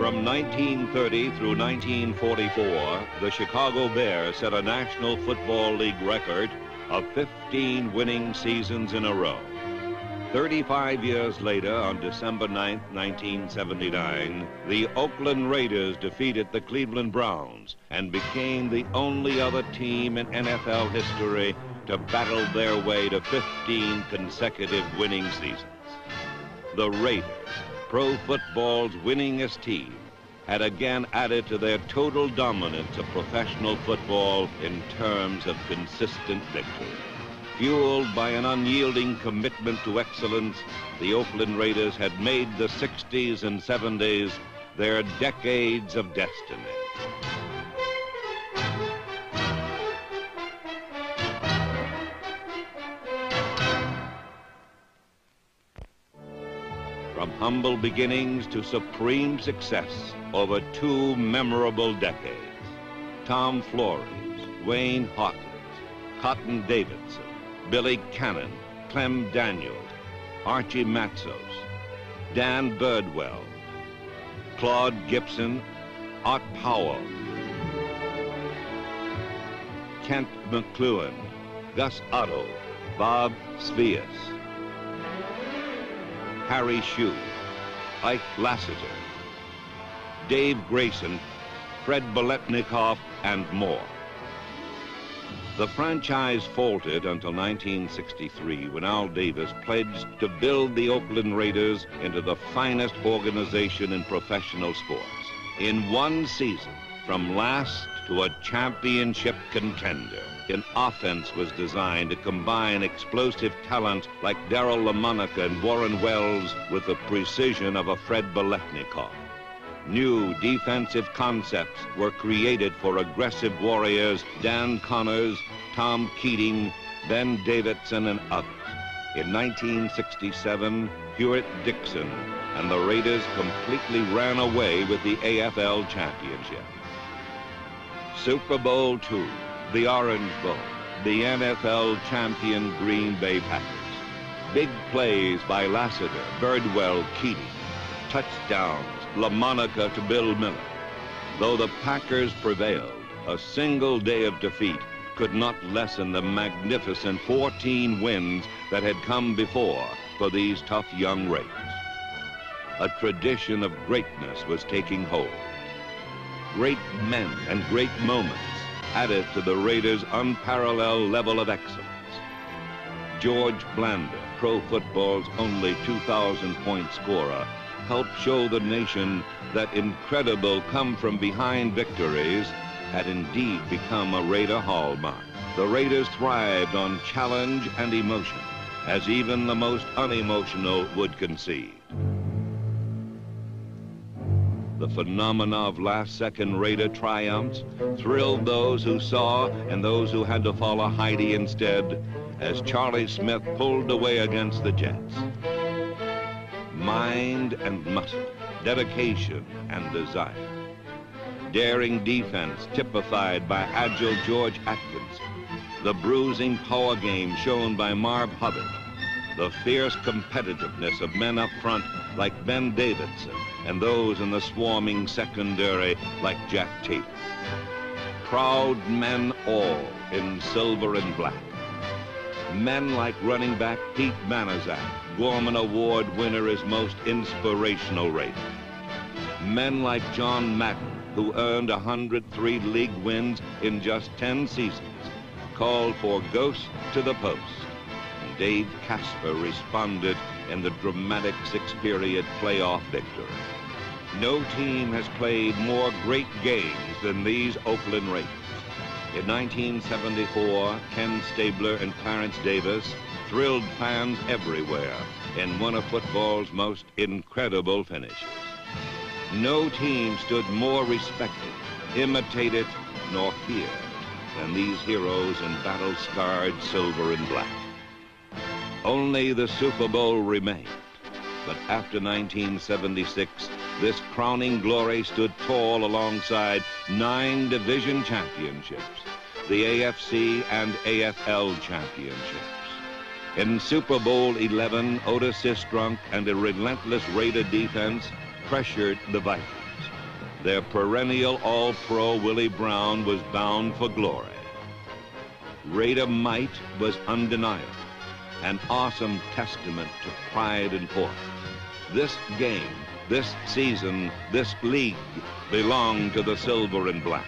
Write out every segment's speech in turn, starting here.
From 1930 through 1944, the Chicago Bears set a National Football League record of 15 winning seasons in a row. 35 years later, on December 9, 1979, the Oakland Raiders defeated the Cleveland Browns and became the only other team in NFL history to battle their way to 15 consecutive winning seasons. The Raiders, pro football's winningest team, had again added to their total dominance of professional football in terms of consistent victory. Fueled by an unyielding commitment to excellence, the Oakland Raiders had made the 60s and 70s their decades of destiny. From humble beginnings to supreme success over 2 memorable decades. Tom Flores, Wayne Hawkins, Cotton Davidson, Billy Cannon, Clem Daniels, Archie Matsos, Dan Birdwell, Claude Gibson, Art Powell, Kent McClellan, Gus Otto, Bob Svias, Harry Shue, Ike Lassiter, Dave Grayson, Fred Biletnikoff, and more. The franchise faltered until 1963, when Al Davis pledged to build the Oakland Raiders into the finest organization in professional sports. In one season, from last to a championship contender, an offense was designed to combine explosive talent like Daryle Lamonica and Warren Wells with the precision of a Fred Biletnikoff. New defensive concepts were created for aggressive warriors Dan Connors, Tom Keating, Ben Davidson, and others. In 1967, Hewitt Dixon and the Raiders completely ran away with the AFL championship. Super Bowl II, the Orange Bowl, the NFL champion Green Bay Packers. Big plays by Lassiter, Birdwell, Keating. Touchdowns, Lamonica to Bill Miller. Though the Packers prevailed, a single day of defeat could not lessen the magnificent 14 wins that had come before for these tough young Raiders. A tradition of greatness was taking hold. Great men and great moments added to the Raiders' unparalleled level of excellence. George Blanda, pro football's only 2,000-point scorer, helped show the nation that incredible come-from-behind victories had indeed become a Raider hallmark. The Raiders thrived on challenge and emotion, as even the most unemotional would concede. The phenomena of last-second Raider triumphs thrilled those who saw and those who had to follow Heidi instead, as Charlie Smith pulled away against the Jets. Mind and muscle, dedication and desire. Daring defense typified by agile George Atkins. The bruising power game shown by Marv Hubbard. The fierce competitiveness of men up front like Ben Davidson and those in the swarming secondary like Jack Taylor. Proud men all in silver and black. Men like running back Pete Manazak, Gorman Award winner, his most inspirational Raider. Men like John Madden, who earned 103 league wins in just 10 seasons, called for Ghost to the post. And Dave Casper responded in the dramatic 6-period playoff victory. No team has played more great games than these Oakland Raiders. In 1974, Ken Stabler and Clarence Davis thrilled fans everywhere in one of football's most incredible finishes. No team stood more respected, imitated, nor feared than these heroes in battle-scarred silver and black. Only the Super Bowl remained, but after 1976, this crowning glory stood tall alongside 9 division championships, the AFC and AFL championships. In Super Bowl 11, Otis Sistrunk and a relentless Raider defense pressured the Vikings. their perennial All-Pro Willie Brown was bound for glory. Raider might was undeniable, an awesome testament to pride and force. This game, this season, this league belonged to the silver and black.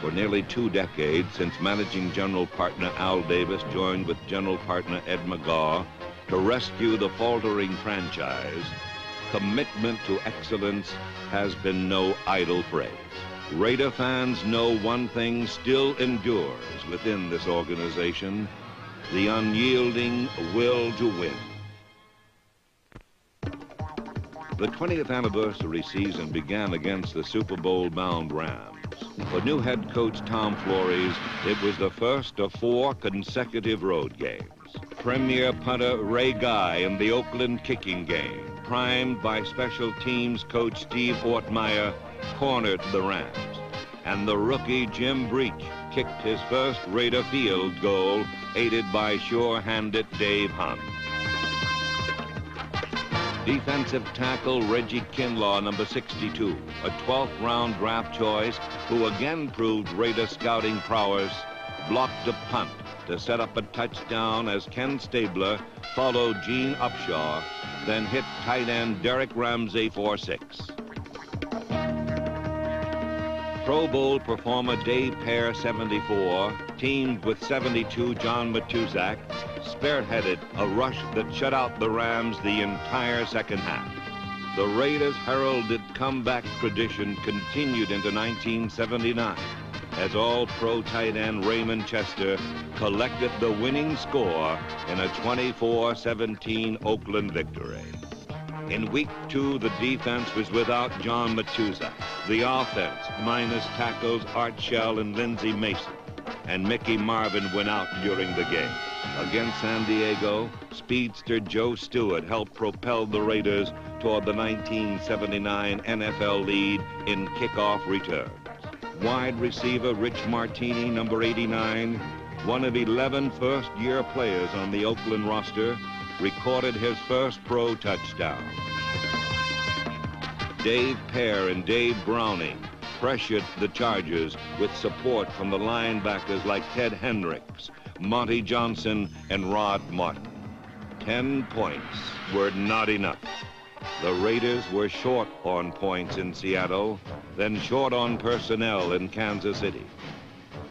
For nearly 2 decades, since managing general partner Al Davis joined with general partner Ed McGaw to rescue the faltering franchise, commitment to excellence has been no idle phrase. Raider fans know one thing still endures within this organization: the unyielding will to win. The 20th anniversary season began against the Super Bowl-bound Rams. For new head coach Tom Flores, it was the first of 4 consecutive road games. Premier punter Ray Guy in the Oakland kicking game, primed by special teams coach Steve Ortmeyer, cornered the Rams. And the rookie Jim Breach kicked his first Raider field goal, aided by sure-handed Dave Hunt. Defensive tackle Reggie Kinlaw, number 62, a 12th round draft choice who again proved Raider scouting prowess, blocked a punt to set up a touchdown as Ken Stabler followed Gene Upshaw, then hit tight end Derek Ramsey for 6. Pro Bowl performer Dave Pear, 74, teamed with 72 John Matuszak, spearheaded a rush that shut out the Rams the entire second half. The Raiders' heralded comeback tradition continued into 1979 as All-Pro tight end Raymond Chester collected the winning score in a 24-17 Oakland victory. In week 2, the defense was without John Matuszak. The offense, minus tackles Art Shell and Lindsey Mason, and Mickey Marvin went out during the game. Against San Diego, speedster Joe Stewart helped propel the Raiders toward the 1979 NFL lead in kickoff returns. Wide receiver Rich Martini, number 89, one of 11 first-year players on the Oakland roster, recorded his first pro touchdown. Dave Pear and Dave Browning pressured the Chargers with support from the linebackers like Ted Hendricks, Monty Johnson, and Rod Martin. 10 points were not enough. The Raiders were short on points in Seattle, then short on personnel in Kansas City.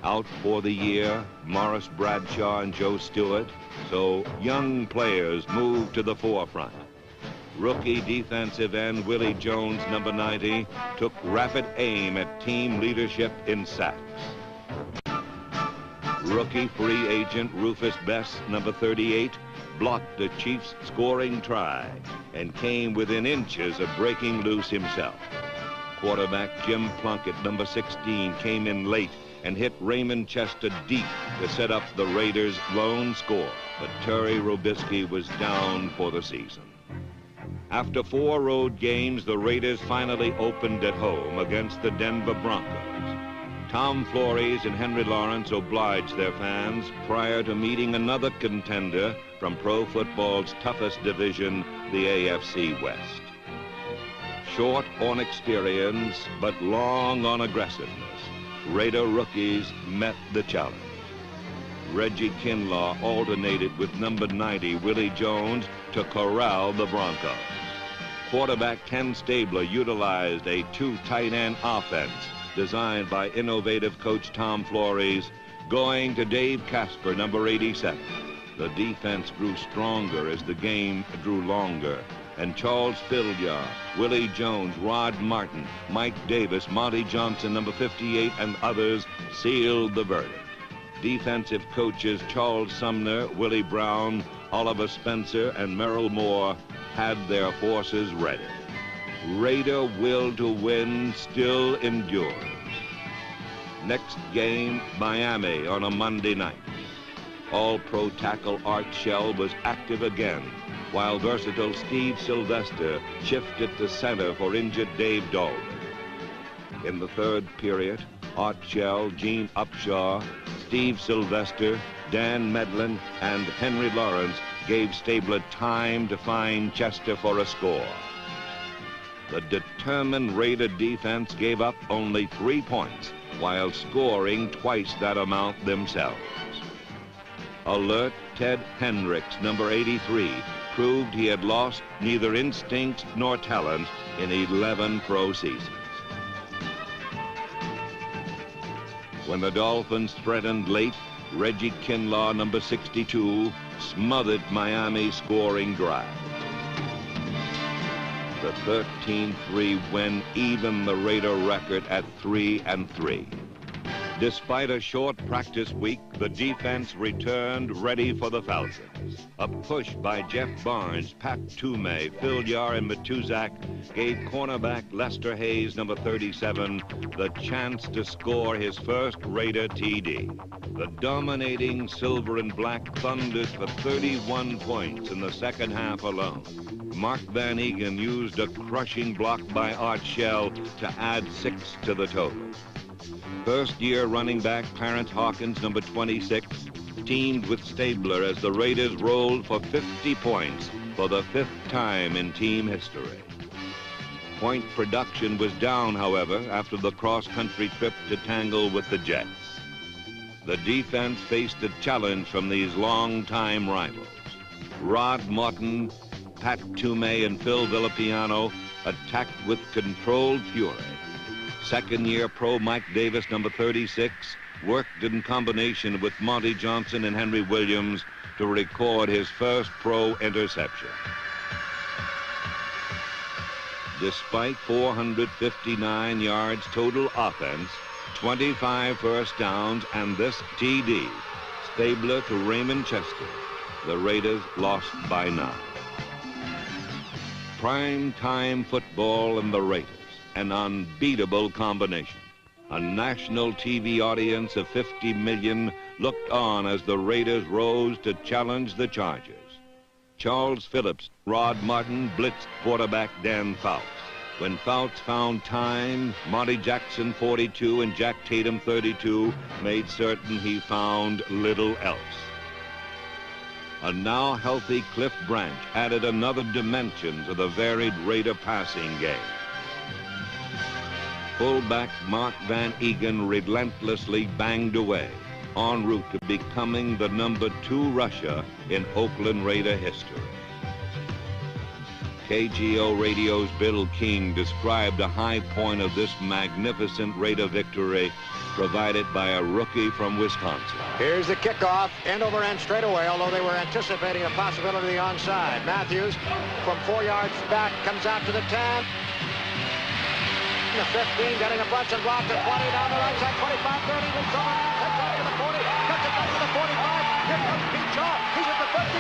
Out for the year, Morris Bradshaw and Joe Stewart, so young players moved to the forefront. Rookie defensive end Willie Jones, number 90, took rapid aim at team leadership in sacks. Rookie free agent Rufus Bess, number 38, blocked the Chiefs' scoring try and came within inches of breaking loose himself. Quarterback Jim Plunkett, number 16, came in late and hit Raymond Chester deep to set up the Raiders' lone score, but Terry Robisky was down for the season. After 4 road games, the Raiders finally opened at home against the Denver Broncos. Tom Flores and Henry Lawrence obliged their fans prior to meeting another contender from pro football's toughest division, the AFC West. Short on experience, but long on aggressiveness, Raider rookies met the challenge. Reggie Kinlaw alternated with number 90, Willie Jones, to corral the Broncos. Quarterback Ken Stabler utilized a 2 tight end offense designed by innovative coach Tom Flores, going to Dave Casper, number 87. The defense grew stronger as the game drew longer, and Charles Filliard, Willie Jones, Rod Martin, Mike Davis, Monty Johnson, number 58, and others sealed the verdict. Defensive coaches Charles Sumner, Willie Brown, Oliver Spencer, and Merrill Moore had their forces ready. Raider will to win still endures. Next game, Miami on a Monday night. All-pro tackle Art Shell was active again, while versatile Steve Sylvester shifted to center for injured Dave Dalton. In the third period, Art Shell, Gene Upshaw, Steve Sylvester, Dan Medlin, and Henry Lawrence gave Stabler time to find Chester for a score. The determined Raider defense gave up only 3 points while scoring twice that amount themselves. Alert Ted Hendricks, number 83, proved he had lost neither instinct nor talent in 11 pro seasons. When the Dolphins threatened late, Reggie Kinlaw, number 62, smothered Miami's scoring drive. The 13-3 win evened the Raider record at 3-3. Despite a short practice week, the defense returned ready for the Falcons. A push by Jeff Barnes, Pat Toomey, Phil Yar, and Matuzak gave cornerback Lester Hayes, number 37, the chance to score his first Raider TD. The dominating silver and black thundered for 31 points in the second half alone. Mark Van Eegen used a crushing block by Art Shell to add 6 to the total. First-year running back Clarence Hawkins, number 26, teamed with Stabler as the Raiders rolled for 50 points for the 5th time in team history. Point production was down, however, after the cross-country trip to tangle with the Jets. The defense faced a challenge from these long-time rivals. Rod Morton, Pat Toomey, and Phil Villapiano attacked with controlled fury. Second-year pro Mike Davis, number 36, worked in combination with Monty Johnson and Henry Williams to record his first pro interception. Despite 459 yards total offense, 25 first downs, and this TD, Stabler to Raymond Chester, the Raiders lost by 9. Prime-time football and the Raiders. An unbeatable combination. A national TV audience of 50 million looked on as the Raiders rose to challenge the Chargers. Charles Phillips, Rod Martin blitzed quarterback Dan Fouts. When Fouts found time, Monty Jackson, 42, and Jack Tatum, 32, made certain he found little else. A now healthy Cliff Branch added another dimension to the varied Raider passing game. Fullback Mark Van Eegen relentlessly banged away, en route to becoming the number 2 rusher in Oakland Raider history. KGO Radio's Bill King described a high point of this magnificent Raider victory provided by a rookie from Wisconsin. Here's the kickoff, end over end straight away, although they were anticipating a possibility of the onside. Matthews from 4 yards back comes out to the 10. The 15, getting a Brunson block to 20, down the right side, 25, 30, leaps over, cuts out to the 40, cuts it back to the 45, here comes Pete Shaw, he's at the 50,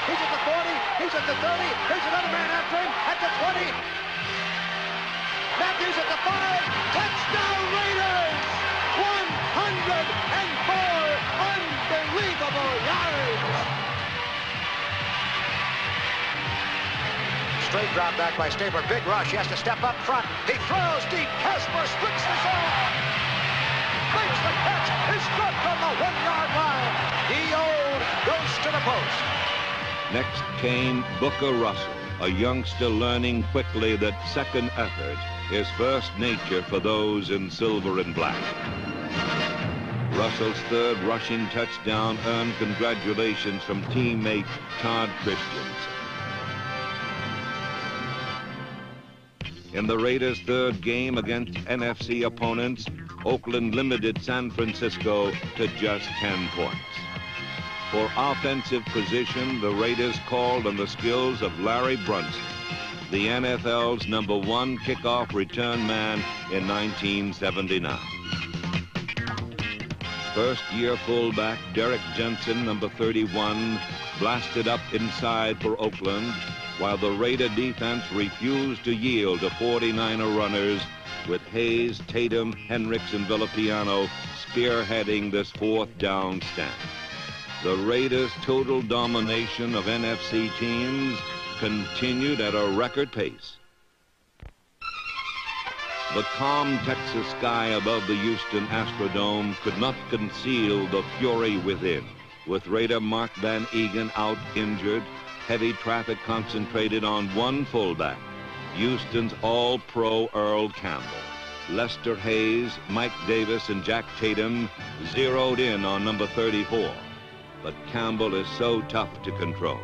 he's at the 40, he's at the 30, here's another man after him, at the 20, Matthews at the 5, touchdown Raiders, 104 unbelievable yards. Straight drop back by Stabler. Big rush. He has to step up front. He throws deep. Casper splits the zone. Makes the catch. He's struck from the 1-yard line. Dio goes to the post. Next came Booker Russell, a youngster learning quickly that second effort is first nature for those in silver and black. Russell's third rushing touchdown earned congratulations from teammate Todd Christensen. In the Raiders' third game against NFC opponents, Oakland limited San Francisco to just 10 points. For offensive position, the Raiders called on the skills of Larry Brunson, the NFL's #1 kickoff return man in 1979. First-year fullback Derek Jensen, number 31, blasted up inside for Oakland, while the Raider defense refused to yield to 49er runners, with Hayes, Tatum, Hendricks, and Villapiano spearheading this 4th down stand. The Raiders' total domination of NFC teams continued at a record pace. The calm Texas sky above the Houston Astrodome could not conceal the fury within. With Raider Mark Van Eegen out injured, heavy traffic concentrated on one fullback, Houston's all-pro Earl Campbell. Lester Hayes, Mike Davis, and Jack Tatum zeroed in on number 34. But Campbell is so tough to control.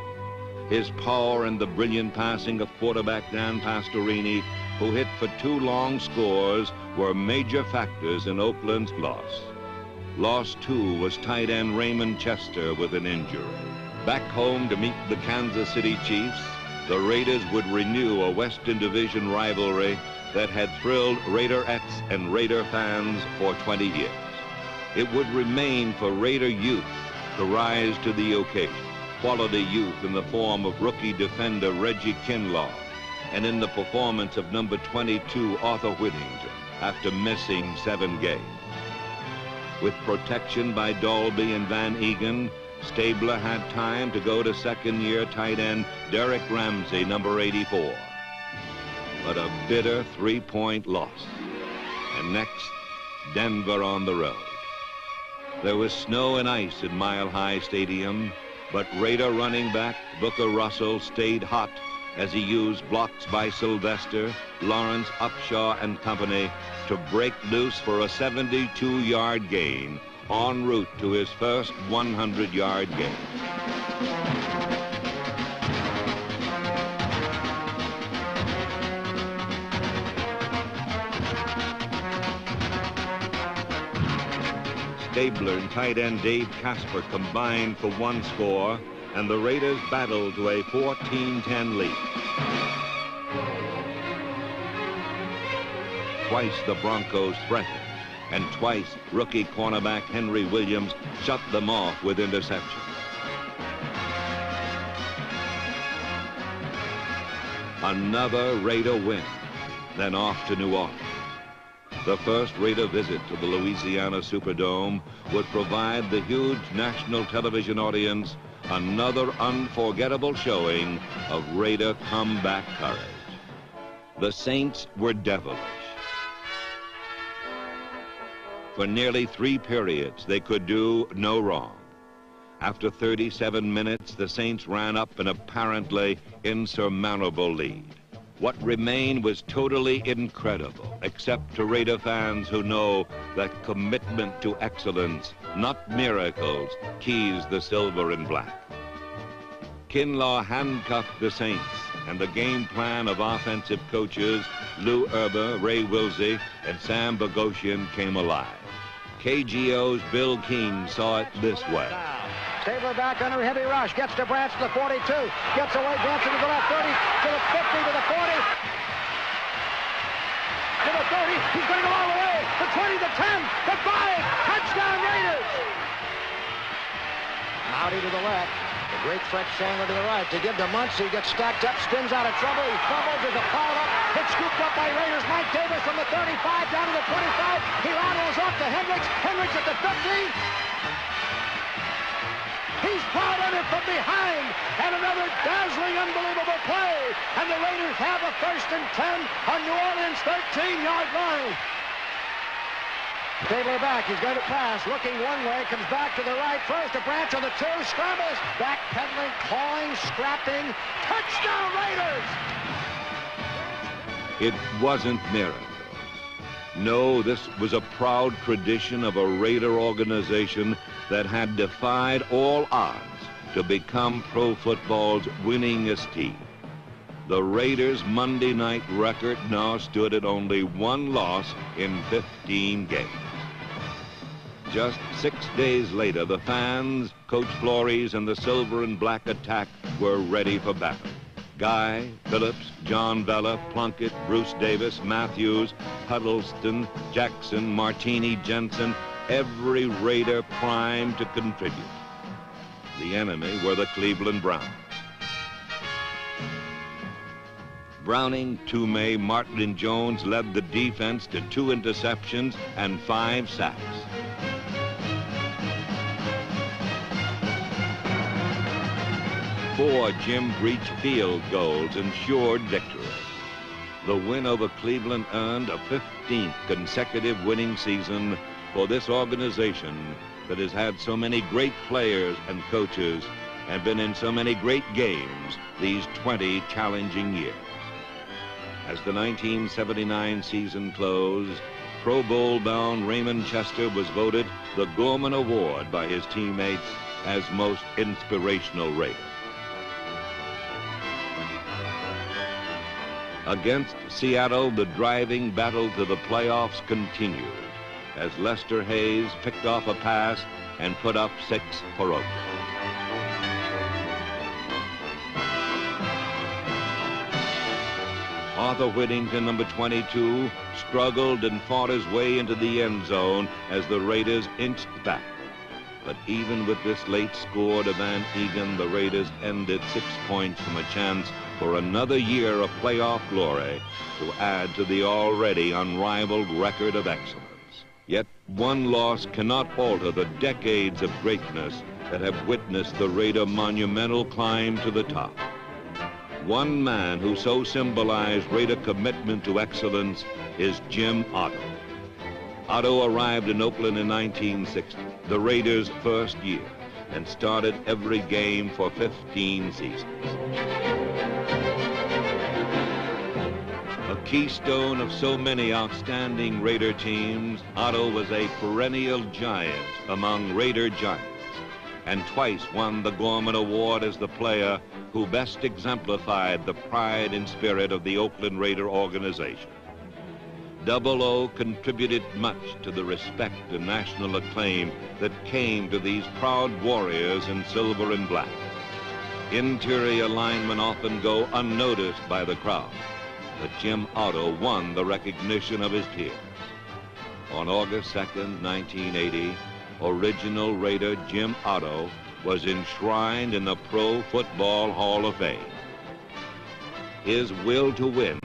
His power and the brilliant passing of quarterback Dan Pastorini, who hit for 2 long scores, were major factors in Oakland's loss. Loss, too, was tight end Raymond Chester with an injury. Back home to meet the Kansas City Chiefs, the Raiders would renew a Western Division rivalry that had thrilled Raiderettes and Raider fans for 20 years. It would remain for Raider youth to rise to the occasion. Quality youth in the form of rookie defender Reggie Kinlaw, and in the performance of number 22 Arthur Whittington after missing 7 games. With protection by Dalby and Van Egan, Stabler had time to go to second-year tight end Derek Ramsey, number 84. But a bitter 3-point loss. And next, Denver on the road. There was snow and ice in Mile High Stadium, but Raider running back Booker Russell stayed hot as he used blocks by Sylvester, Lawrence Upshaw and company to break loose for a 72-yard gain en route to his first 100-yard game. Stabler and tight end Dave Casper combined for 1 score, and the Raiders battled to a 14-10 lead. Twice the Broncos threatened, and twice rookie cornerback Henry Williams shut them off with interceptions. Another Raider win, then off to New Orleans. The first Raider visit to the Louisiana Superdome would provide the huge national television audience another unforgettable showing of Raider comeback courage. The Saints were devilish. For nearly 3 periods, they could do no wrong. After 37 minutes, the Saints ran up an apparently insurmountable lead. What remained was totally incredible, except to Raider fans who know that commitment to excellence, not miracles, keys the silver and black. Kinlaw handcuffed the Saints, and the game plan of offensive coaches Lou Erber, Ray Wilsey, and Sam Bogosian came alive. KGO's Bill King saw it this way. Stabler back under heavy rush, gets to Branch to the 42, gets away, Branch to the left 30, to the 50, to the 40, to the 30, he's going to go all the way, the 20, the 10, the 5, touchdown Raiders! Mowdy to the left, the great French Chandler to the right, to give to Muncie, gets stacked up, spins out of trouble, he fumbles, there's a pile up, it's scooped up by Raiders, Mike Davis from the 35 down to the 25, he laterals off to Hendricks, Hendricks at the 50, he's plowed on it from behind, and another dazzling, unbelievable play. And the Raiders have a 1st and 10 on New Orleans' 13-yard line. Stabler back, he's going to pass, looking one way, comes back to the right, throws to Branch on the 2, scrambles, backpedaling, clawing, scrapping, touchdown Raiders! It wasn't miracles. No, this was a proud tradition of a Raider organization that had defied all odds to become pro football's winningest team. The Raiders' Monday night record now stood at only 1 loss in 15 games. Just 6 days later, the fans, Coach Flores, and the silver and black attack were ready for battle. Guy, Phillips, John Vella, Plunkett, Bruce Davis, Matthews, Huddleston, Jackson, Martini, Jensen, every Raider primed to contribute. The enemy were the Cleveland Browns. Browning, Toomey, Martin, and Jones led the defense to 2 interceptions and 5 sacks. Four Jim Breach field goals ensured victory. The win over Cleveland earned a 15th consecutive winning season for this organization that has had so many great players and coaches and been in so many great games these 20 challenging years. As the 1979 season closed, Pro Bowl-bound Raymond Chester was voted the Gorman Award by his teammates as most inspirational Raider. Against Seattle, the driving battle to the playoffs continued as Lester Hayes picked off a pass and put up 6 for Oakland. Arthur Whittington, number 22, struggled and fought his way into the end zone as the Raiders inched back. But even with this late score to Van Egan, the Raiders ended 6 points from a chance for another year of playoff glory to add to the already unrivaled record of excellence. Yet one loss cannot alter the decades of greatness that have witnessed the Raider monumental climb to the top. One man who so symbolized Raider commitment to excellence is Jim Otto. Otto arrived in Oakland in 1960, the Raiders' first year, and started every game for 15 seasons. A keystone of so many outstanding Raider teams, Otto was a perennial giant among Raider giants, and twice won the Gorman Award as the player who best exemplified the pride and spirit of the Oakland Raider organization. Double O contributed much to the respect and national acclaim that came to these proud warriors in silver and black. Interior linemen often go unnoticed by the crowd, but Jim Otto won the recognition of his peers. On August 2nd, 1980, original Raider Jim Otto was enshrined in the Pro Football Hall of Fame. His will to win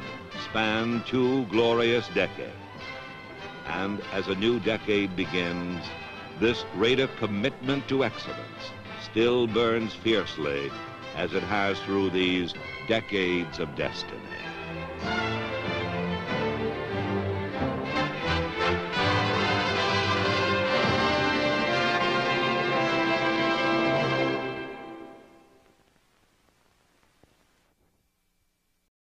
spanned 2 glorious decades. And as a new decade begins, this Raider commitment to excellence still burns fiercely as it has through these decades of destiny.